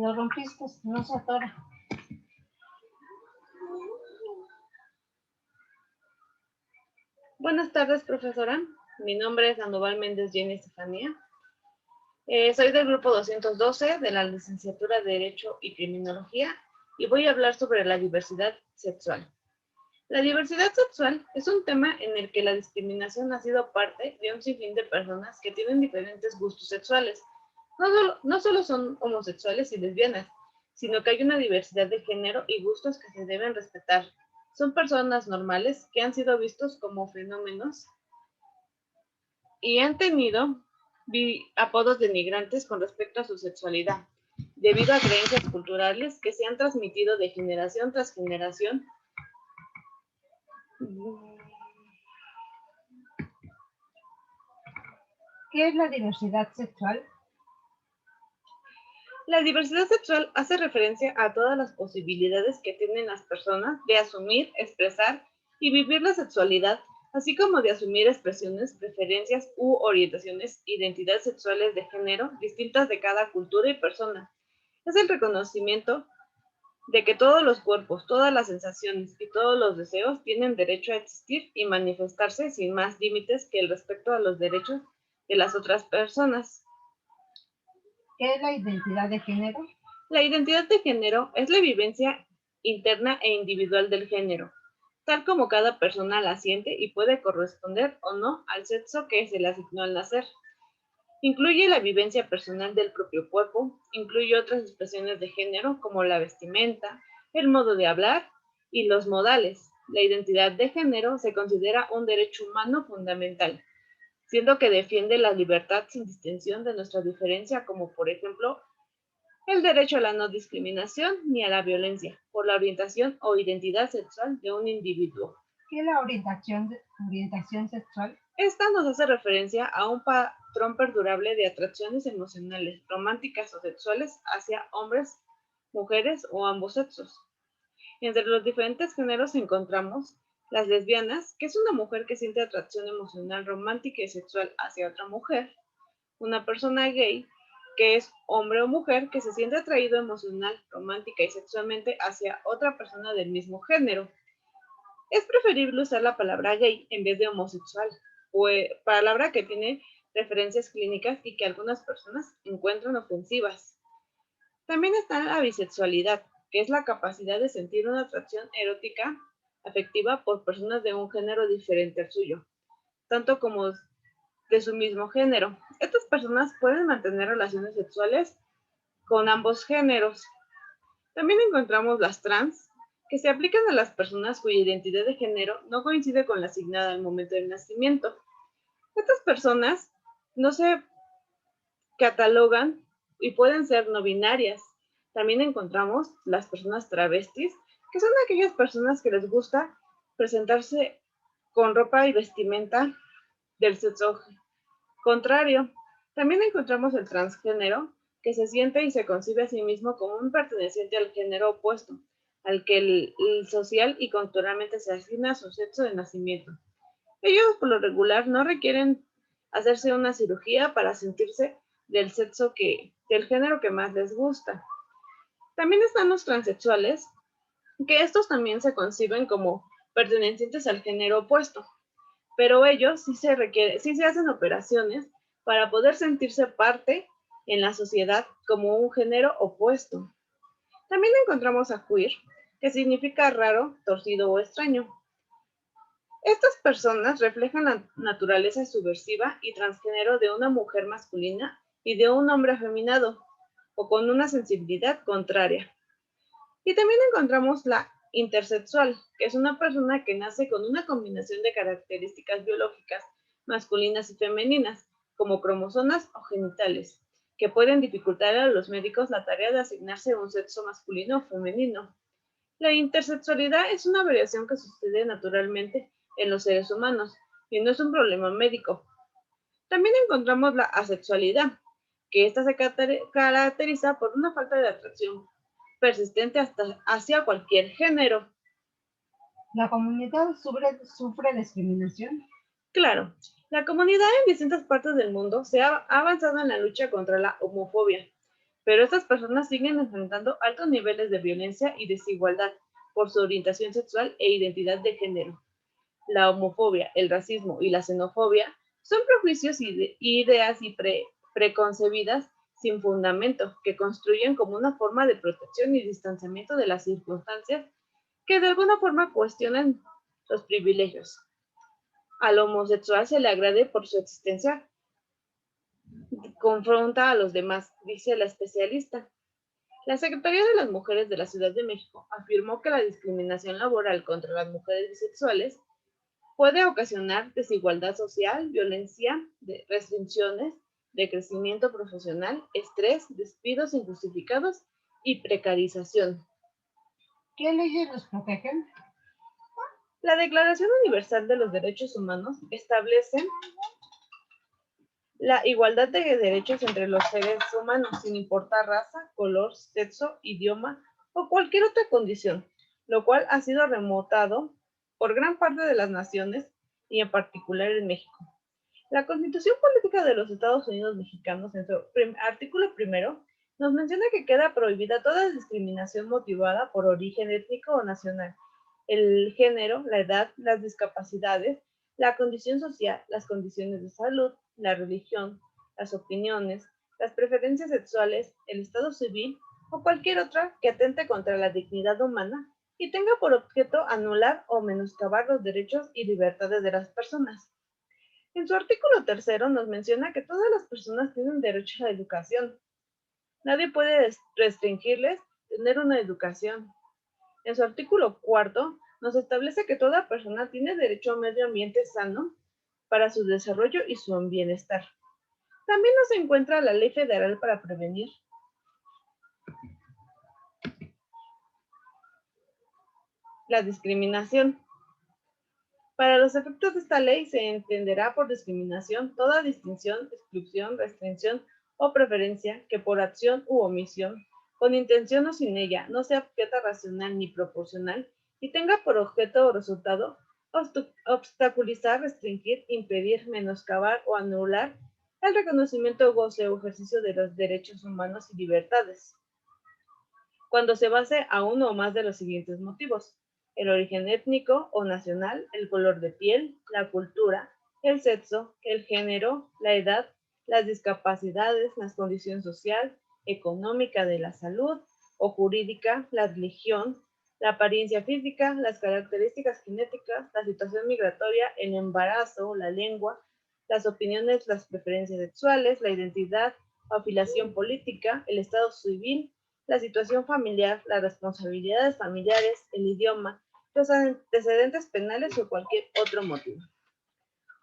Lo rompiste, no se atora. Buenas tardes, profesora. Mi nombre es Sandoval Méndez Jenny Estefanía. Soy del grupo 212 de la licenciatura de Derecho y Criminología y voy a hablar sobre la diversidad sexual. La diversidad sexual es un tema en el que la discriminación ha sido parte de un sinfín de personas que tienen diferentes gustos sexuales. No solo son homosexuales y lesbianas, sino que hay una diversidad de género y gustos que se deben respetar. Son personas normales que han sido vistos como fenómenos y han tenido apodos denigrantes con respecto a su sexualidad, debido a creencias culturales que se han transmitido de generación tras generación. ¿Qué es la diversidad sexual? La diversidad sexual hace referencia a todas las posibilidades que tienen las personas de asumir, expresar y vivir la sexualidad, así como de asumir expresiones, preferencias u orientaciones, identidades sexuales de género distintas de cada cultura y persona. Es el reconocimiento de que todos los cuerpos, todas las sensaciones y todos los deseos tienen derecho a existir y manifestarse sin más límites que el respeto a los derechos de las otras personas. ¿Qué es la identidad de género? La identidad de género es la vivencia interna e individual del género, tal como cada persona la siente y puede corresponder o no al sexo que se le asignó al nacer. Incluye la vivencia personal del propio cuerpo, incluye otras expresiones de género como la vestimenta, el modo de hablar y los modales. La identidad de género se considera un derecho humano fundamental, siendo que defiende la libertad sin distinción de nuestra diferencia, como por ejemplo el derecho a la no discriminación ni a la violencia por la orientación o identidad sexual de un individuo. ¿Qué es la orientación sexual? Esta nos hace referencia a un patrón perdurable de atracciones emocionales, románticas o sexuales hacia hombres, mujeres o ambos sexos. Entre los diferentes géneros encontramos las lesbianas, que es una mujer que siente atracción emocional, romántica y sexual hacia otra mujer. Una persona gay, que es hombre o mujer que se siente atraído emocional, romántica y sexualmente hacia otra persona del mismo género. Es preferible usar la palabra gay en vez de homosexual, palabra que tiene referencias clínicas y que algunas personas encuentran ofensivas. También está la bisexualidad, que es la capacidad de sentir una atracción erótica afectiva por personas de un género diferente al suyo, tanto como de su mismo género. Estas personas pueden mantener relaciones sexuales con ambos géneros. También encontramos las trans, que se aplican a las personas cuya identidad de género no coincide con la asignada al momento del nacimiento. Estas personas no se catalogan y pueden ser no binarias. También encontramos las personas travestis, que son aquellas personas que les gusta presentarse con ropa y vestimenta del sexo contrario. También encontramos el transgénero, que se siente y se concibe a sí mismo como un perteneciente al género opuesto, al que el social y culturalmente se asigna a su sexo de nacimiento. Ellos, por lo regular, no requieren hacerse una cirugía para sentirse del género que más les gusta. También están los transexuales, que estos también se conciben como pertenecientes al género opuesto, pero ellos sí se hacen operaciones para poder sentirse parte en la sociedad como un género opuesto. También encontramos a queer, que significa raro, torcido o extraño. Estas personas reflejan la naturaleza subversiva y transgénero de una mujer masculina y de un hombre afeminado, o con una sensibilidad contraria. Y también encontramos la intersexual, que es una persona que nace con una combinación de características biológicas masculinas y femeninas, como cromosomas o genitales, que pueden dificultar a los médicos la tarea de asignarse un sexo masculino o femenino. La intersexualidad es una variación que sucede naturalmente en los seres humanos y no es un problema médico. También encontramos la asexualidad, que esta se caracteriza por una falta de atracción persistente hacia cualquier género. ¿La comunidad sufre discriminación? Claro, la comunidad en distintas partes del mundo se ha avanzado en la lucha contra la homofobia, pero estas personas siguen enfrentando altos niveles de violencia y desigualdad por su orientación sexual e identidad de género. La homofobia, el racismo y la xenofobia son prejuicios y ideas preconcebidas sin fundamento que construyen como una forma de protección y distanciamiento de las circunstancias que de alguna forma cuestionan los privilegios. Al homosexual se le agrede por su existencia, confronta a los demás, dice la especialista. La Secretaría de las Mujeres de la Ciudad de México afirmó que la discriminación laboral contra las mujeres bisexuales puede ocasionar desigualdad social, violencia, restricciones de crecimiento profesional, estrés, despidos injustificados y precarización. ¿Qué leyes los protegen? La Declaración Universal de los Derechos Humanos establece la igualdad de derechos entre los seres humanos, sin importar raza, color, sexo, idioma o cualquier otra condición, lo cual ha sido remotado por gran parte de las naciones y en particular en México. La Constitución Política de los Estados Unidos Mexicanos, en su artículo primero, nos menciona que queda prohibida toda discriminación motivada por origen étnico o nacional, el género, la edad, las discapacidades, la condición social, las condiciones de salud, la religión, las opiniones, las preferencias sexuales, el estado civil o cualquier otra que atente contra la dignidad humana y tenga por objeto anular o menoscabar los derechos y libertades de las personas. En su artículo tercero nos menciona que todas las personas tienen derecho a la educación. Nadie puede restringirles tener una educación. En su artículo cuarto nos establece que toda persona tiene derecho a un medio ambiente sano para su desarrollo y su bienestar. También nos encuentra la Ley Federal para prevenir la discriminación. Para los efectos de esta ley se entenderá por discriminación toda distinción, exclusión, restricción o preferencia que por acción u omisión, con intención o sin ella, no sea objeto racional ni proporcional y tenga por objeto o resultado obstaculizar, restringir, impedir, menoscabar o anular el reconocimiento, goce o ejercicio de los derechos humanos y libertades, cuando se base a uno o más de los siguientes motivos: el origen étnico o nacional, el color de piel, la cultura, el sexo, el género, la edad, las discapacidades, la condición social, económica de la salud o jurídica, la religión, la apariencia física, las características genéticas, la situación migratoria, el embarazo, la lengua, las opiniones, las preferencias sexuales, la identidad o afiliación política, el estado civil, la situación familiar, las responsabilidades familiares, el idioma, los antecedentes penales o cualquier otro motivo.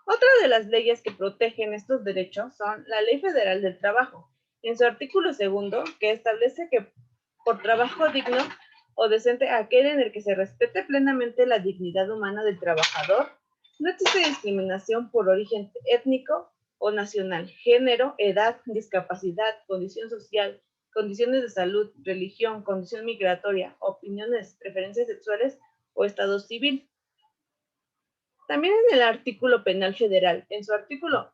Otra de las leyes que protegen estos derechos son la Ley Federal del Trabajo, en su artículo segundo, que establece que por trabajo digno o decente aquel en el que se respete plenamente la dignidad humana del trabajador, no existe discriminación por origen étnico o nacional, género, edad, discapacidad, condición social, condiciones de salud, religión, condición migratoria, opiniones, preferencias sexuales o estado civil. También en el artículo penal federal, en su artículo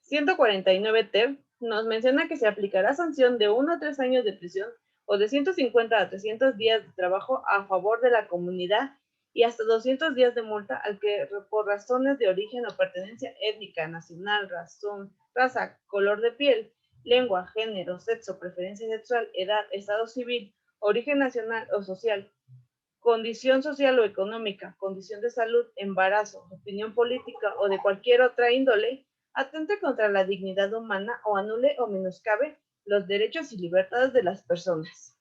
149 ter, nos menciona que se aplicará sanción de 1 a 3 años de prisión o de 150 a 300 días de trabajo a favor de la comunidad y hasta 200 días de multa al que por razones de origen o pertenencia étnica, nacional, raza, color de piel, lengua, género, sexo, preferencia sexual, edad, estado civil, origen nacional o social, condición social o económica, condición de salud, embarazo, opinión política o de cualquier otra índole, atente contra la dignidad humana o anule o menoscabe los derechos y libertades de las personas.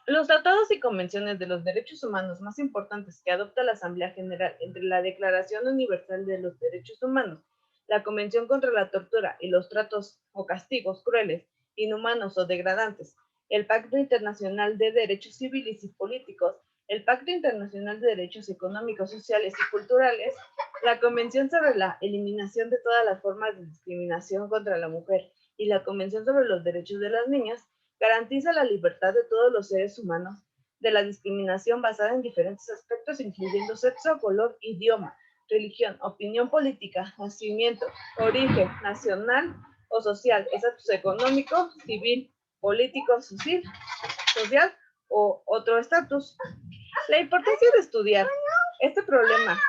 Los tratados y convenciones de los derechos humanos más importantes que adopta la Asamblea General, entre la Declaración Universal de los Derechos Humanos, la Convención contra la Tortura y los tratos o castigos crueles, inhumanos o degradantes, el Pacto Internacional de Derechos Civiles y Políticos, el Pacto Internacional de Derechos Económicos, Sociales y Culturales, la Convención sobre la Eliminación de todas las formas de discriminación contra la mujer y la Convención sobre los Derechos de las Niñas, garantiza la libertad de todos los seres humanos de la discriminación basada en diferentes aspectos, incluyendo sexo, color, idioma, religión, opinión política, nacimiento, origen nacional o social, estatus económico, civil, político, social o otro estatus. La importancia de estudiar este problema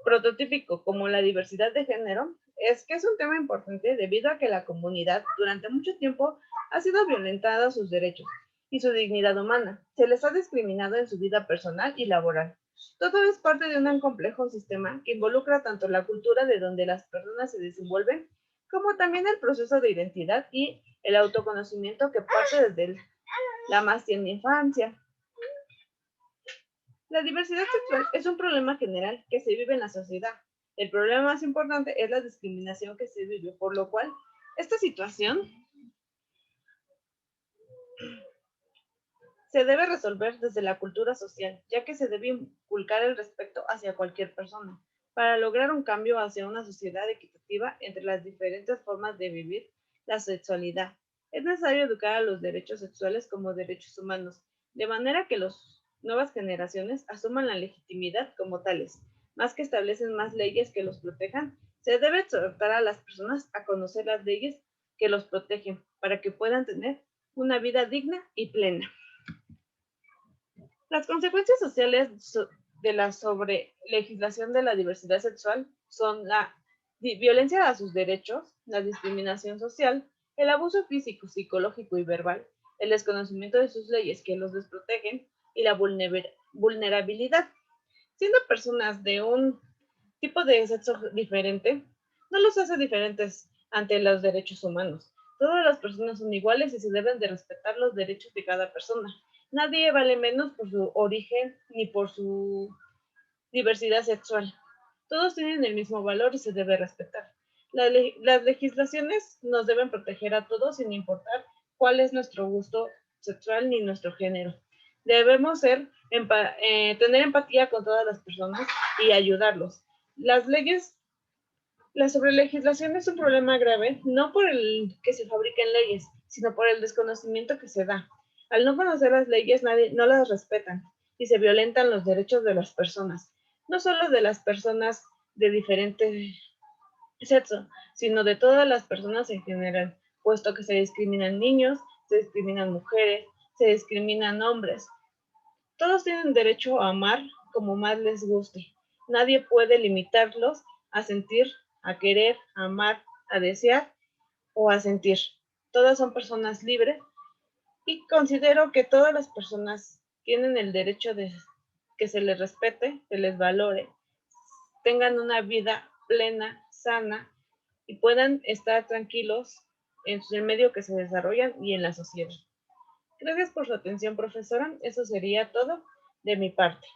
prototípico como la diversidad de género es que es un tema importante debido a que la comunidad durante mucho tiempo ha sido violentada sus derechos y su dignidad humana. Se les ha discriminado en su vida personal y laboral. Todo es parte de un complejo sistema que involucra tanto la cultura de donde las personas se desenvuelven, como también el proceso de identidad y el autoconocimiento que parte desde la más tierna infancia. La diversidad sexual es un problema general que se vive en la sociedad. El problema más importante es la discriminación que se vive, por lo cual esta situación se debe resolver desde la cultura social, ya que se debe inculcar el respeto hacia cualquier persona, para lograr un cambio hacia una sociedad equitativa entre las diferentes formas de vivir la sexualidad. Es necesario educar a los derechos sexuales como derechos humanos, de manera que las nuevas generaciones asuman la legitimidad como tales. Más que establecen más leyes que los protejan, se debe exhortar a las personas a conocer las leyes que los protegen, para que puedan tener una vida digna y plena. Las consecuencias sociales de la sobrelegislación de la diversidad sexual son la violencia a sus derechos, la discriminación social, el abuso físico, psicológico y verbal, el desconocimiento de sus leyes que los desprotegen y la vulnerabilidad. Siendo personas de un tipo de sexo diferente, no los hace diferentes ante los derechos humanos. Todas las personas son iguales y se deben de respetar los derechos de cada persona. Nadie vale menos por su origen ni por su diversidad sexual. Todos tienen el mismo valor y se debe respetar. Las legislaciones nos deben proteger a todos sin importar cuál es nuestro gusto sexual ni nuestro género. Debemos tener empatía con todas las personas y ayudarlos. La sobrelegislación es un problema grave, no por el que se fabriquen leyes, sino por el desconocimiento que se da. Al no conocer las leyes, no las respetan y se violentan los derechos de las personas, no solo de las personas de diferente sexo, sino de todas las personas en general, puesto que se discriminan niños, se discriminan mujeres, se discriminan hombres. Todos tienen derecho a amar como más les guste. Nadie puede limitarlos a sentir, a querer, a amar, a desear o a sentir. Todas son personas libres y considero que todas las personas tienen el derecho de que se les respete, se les valore, tengan una vida plena, sana y puedan estar tranquilos en el medio que se desarrollan y en la sociedad. Gracias por su atención, profesora. Eso sería todo de mi parte.